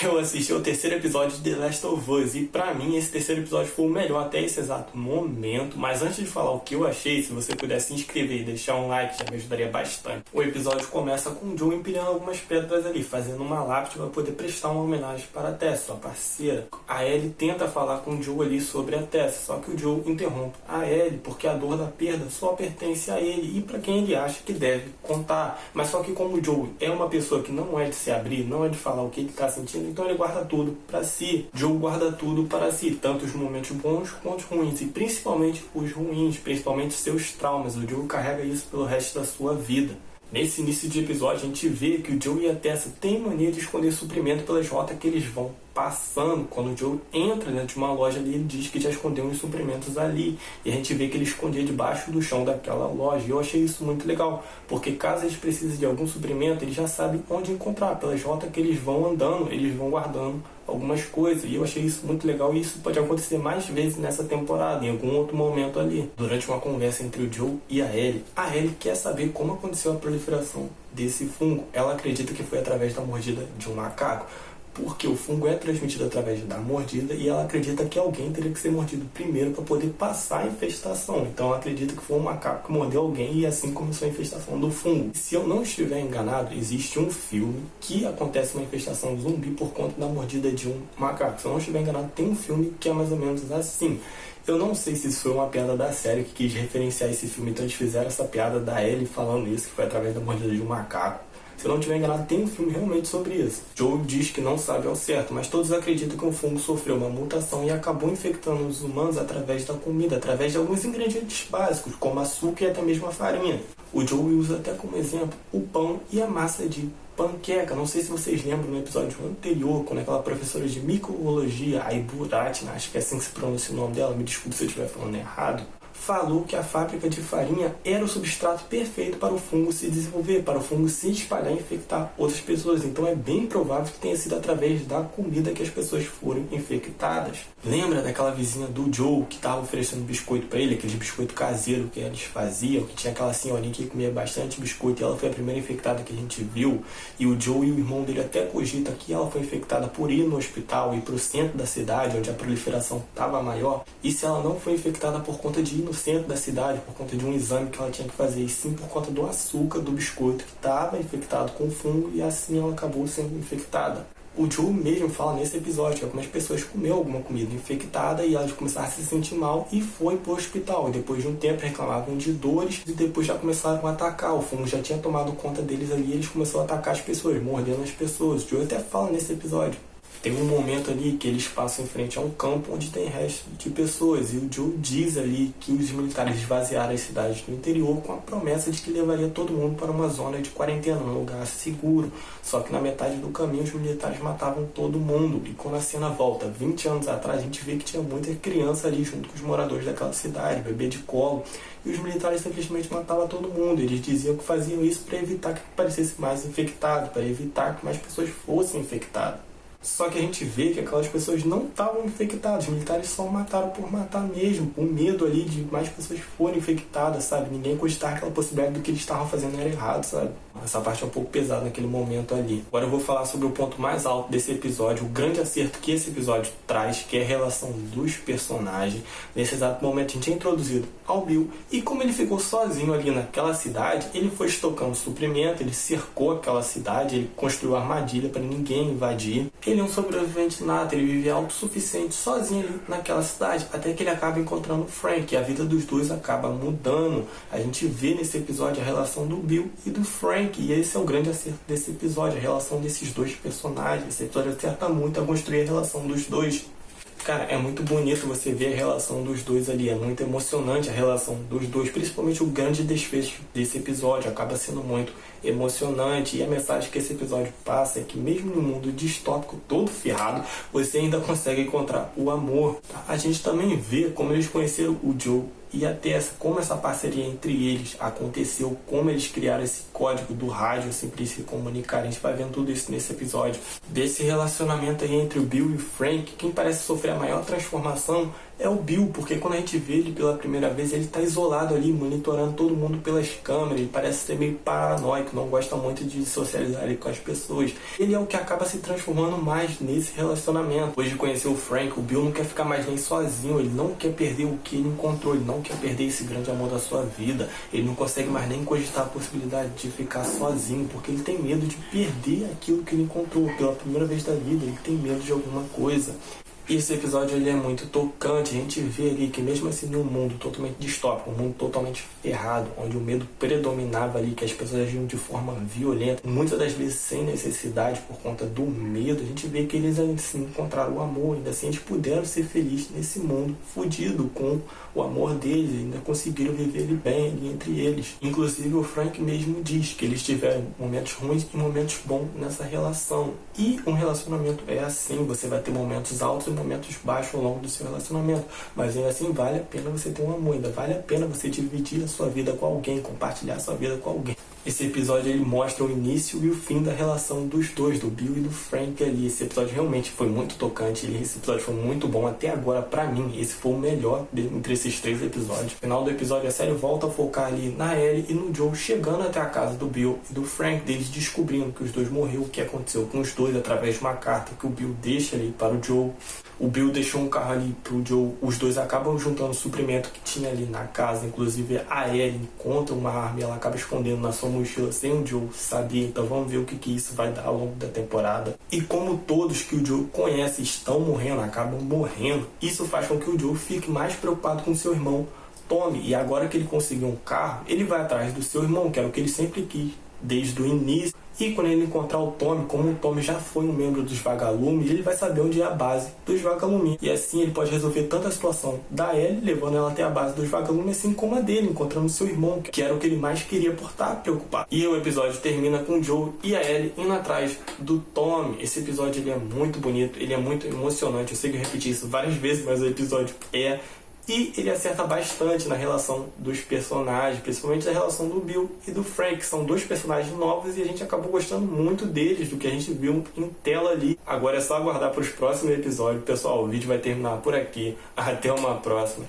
Eu assisti o terceiro episódio de The Last of Us e pra mim esse terceiro episódio foi o melhor até esse exato momento. Mas antes de falar o que eu achei, se você puder se inscrever e deixar um like, já me ajudaria bastante. O episódio começa com o Joe empilhando algumas pedras ali, fazendo uma lápide para poder prestar uma homenagem para a Tess, sua parceira. A Ellie tenta falar com o Joe ali sobre a Tess, só que o Joe interrompe a Ellie porque a dor da perda só pertence a ele e para quem ele acha que deve contar. Mas só que como o Joe é uma pessoa que não é de se abrir, não é de falar o que ele está sentindo, então ele guarda tudo para si. Joe guarda tudo para si, tanto os momentos bons quanto os ruins, e principalmente os ruins, principalmente seus traumas. O Joe carrega isso pelo resto da sua vida. Nesse início de episódio a gente vê que o Joe e a Tessa têm mania de esconder suprimento pelas rotas que eles vão passando. Quando o Joe entra dentro de uma loja ali, ele diz que já escondeu uns suprimentos ali. E a gente vê que ele escondia debaixo do chão daquela loja. E eu achei isso muito legal, porque caso eles precisem de algum suprimento, eles já sabem onde encontrar. Pelas rotas que eles vão andando, eles vão guardando algumas coisas. E eu achei isso muito legal, e isso pode acontecer mais vezes nessa temporada, em algum outro momento ali. Durante uma conversa entre o Joe e a Ellie quer saber como aconteceu a proliferação desse fungo. Ela acredita que foi através da mordida de um macaco, porque o fungo é transmitido através da mordida e ela acredita que alguém teria que ser mordido primeiro para poder passar a infestação. Então ela acredita que foi um macaco que mordeu alguém e assim começou a infestação do fungo. Se eu não estiver enganado, existe um filme que acontece uma infestação zumbi por conta da mordida de um macaco. Se eu não estiver enganado, tem um filme que é mais ou menos assim. Eu não sei se isso foi uma piada da série que quis referenciar esse filme, então eles fizeram essa piada da Ellie falando isso, que foi através da mordida de um macaco. Se eu não estiver enganado, tem um filme realmente sobre isso. Joe diz que não sabe ao certo, mas todos acreditam que o fungo sofreu uma mutação e acabou infectando os humanos através da comida, através de alguns ingredientes básicos, como açúcar e até mesmo a farinha. O Joe usa até como exemplo o pão e a massa de panqueca. Não sei se vocês lembram no episódio anterior, quando aquela professora de microbiologia, a Iburatina, acho que é assim que se pronuncia o nome dela, me desculpe se eu estiver falando errado, falou que a fábrica de farinha era o substrato perfeito para o fungo se desenvolver, para o fungo se espalhar e infectar outras pessoas. Então é bem provável que tenha sido através da comida que as pessoas foram infectadas. Lembra daquela vizinha do Joe que estava oferecendo biscoito para ele, aquele biscoito caseiro que eles faziam, que tinha aquela senhorinha que comia bastante biscoito e ela foi a primeira infectada que a gente viu? E o Joe e o irmão dele até cogitam que ela foi infectada por ir no hospital, ir para o centro da cidade, onde a proliferação estava maior, e se ela não foi infectada por conta de ir no centro da cidade, por conta de um exame que ela tinha que fazer, e sim por conta do açúcar do biscoito que estava infectado com fungo, e assim ela acabou sendo infectada. O Joe mesmo fala nesse episódio que algumas pessoas comeram alguma comida infectada e elas começaram a se sentir mal e foi para o hospital. E depois de um tempo reclamavam de dores e depois já começaram a atacar. O fungo já tinha tomado conta deles ali e eles começaram a atacar as pessoas, mordendo as pessoas. O Joe até fala nesse episódio. Tem um momento ali que eles passam em frente a um campo onde tem resto de pessoas, e o Joe diz ali que os militares esvaziaram as cidades do interior com a promessa de que levaria todo mundo para uma zona de quarentena, um lugar seguro. Só que na metade do caminho os militares matavam todo mundo, e quando a cena volta 20 anos atrás, a gente vê que tinha muita criança ali junto com os moradores daquela cidade, bebê de colo, e os militares simplesmente matavam todo mundo. Eles diziam que faziam isso para evitar que parecesse mais infectado, para evitar que mais pessoas fossem infectadas. Só que a gente vê que aquelas pessoas não estavam infectadas. Os militares só mataram por matar mesmo, com medo ali de mais pessoas forem infectadas, sabe? Ninguém cogitar aquela possibilidade do que eles estavam fazendo era errado, sabe? Essa parte é um pouco pesada naquele momento ali. Agora eu vou falar sobre o ponto mais alto desse episódio, o grande acerto que esse episódio traz, que é a relação dos personagens. Nesse exato momento a gente é introduzido ao Bill, e como ele ficou sozinho ali naquela cidade, ele foi estocando suprimento, ele cercou aquela cidade, ele construiu armadilha para ninguém invadir. Ele é um sobrevivente nato, ele vive autossuficiente sozinho ali naquela cidade, até que ele acaba encontrando o Frank, e a vida dos dois acaba mudando. A gente vê nesse episódio a relação do Bill e do Frank, e esse é o grande acerto desse episódio, a relação desses dois personagens. Esse episódio acerta muito a construir a relação dos dois. Cara, é muito bonito você ver a relação dos dois ali, é muito emocionante a relação dos dois, principalmente o grande desfecho desse episódio, acaba sendo muito emocionante, e a mensagem que esse episódio passa é que mesmo no mundo distópico todo ferrado, você ainda consegue encontrar o amor. A gente também vê como eles conheceram o Joe e a Tessa, como essa parceria entre eles aconteceu, como eles criaram esse código do rádio assim, para se comunicar. A gente vai vendo tudo isso nesse episódio. Desse relacionamento aí entre o Bill e o Frank, quem parece sofrer a maior transformação é o Bill, porque quando a gente vê ele pela primeira vez, ele tá isolado ali, monitorando todo mundo pelas câmeras, ele parece ser meio paranoico, não gosta muito de socializar ali com as pessoas. Ele é o que acaba se transformando mais nesse relacionamento. Depois de conhecer o Frank, o Bill não quer ficar mais nem sozinho, ele não quer perder o que ele encontrou, ele não quer perder esse grande amor da sua vida, ele não consegue mais nem cogitar a possibilidade de ficar sozinho, porque ele tem medo de perder aquilo que ele encontrou pela primeira vez da vida, ele tem medo de alguma coisa. E esse episódio ele é muito tocante, a gente vê ali que mesmo assim num mundo totalmente distópico, um mundo totalmente ferrado, onde o medo predominava ali, que as pessoas agiam de forma violenta, muitas das vezes sem necessidade por conta do medo, a gente vê que eles ainda assim encontraram o amor, ainda assim eles puderam ser felizes nesse mundo fudido com o amor deles, ainda conseguiram viver ali bem ali entre eles. Inclusive o Frank mesmo diz que eles tiveram momentos ruins e momentos bons nessa relação. E um relacionamento é assim, você vai ter momentos altos e momentos baixos ao longo do seu relacionamento, mas ainda assim vale a pena você ter um amor, ainda vale a pena você dividir a sua vida com alguém, compartilhar a sua vida com alguém. Esse episódio ele mostra o início e o fim da relação dos dois, do Bill e do Frank ali. Esse episódio realmente foi muito tocante, esse episódio foi muito bom até agora pra mim. Esse foi o melhor entre esses 3 episódios. No final do episódio a série volta a focar ali na Ellie e no Joe chegando até a casa do Bill e do Frank, deles descobrindo que os dois morreram, o que aconteceu com os dois através de uma carta que o Bill deixa ali para o Joe. O Bill deixou um carro ali pro Joe, os dois acabam juntando o suprimento que tinha ali na casa, inclusive a Ellie encontra uma arma e ela acaba escondendo na sua mochila sem o Joe saber, então vamos ver o que isso vai dar ao longo da temporada. E como todos que o Joe conhece estão morrendo, acabam morrendo, isso faz com que o Joe fique mais preocupado com seu irmão Tommy, e agora que ele conseguiu um carro, ele vai atrás do seu irmão, que era o que ele sempre quis desde o início. E quando ele encontrar o Tommy, como o Tommy já foi um membro dos Vagalumes, ele vai saber onde é a base dos Vagalumes. E assim ele pode resolver tanto a situação da Ellie, levando ela até a base dos Vagalumes, assim como a dele, encontrando seu irmão, que era o que ele mais queria por estar preocupado. E o episódio termina com o Joe e a Ellie indo atrás do Tommy. Esse episódio ele é muito bonito, ele é muito emocionante. Eu sei que eu repeti isso várias vezes, mas o episódio é... E ele acerta bastante na relação dos personagens, principalmente a relação do Bill e do Frank, que são 2 personagens novos e a gente acabou gostando muito deles, do que a gente viu em tela ali. Agora é só aguardar para os próximos episódios. Pessoal, o vídeo vai terminar por aqui. Até uma próxima.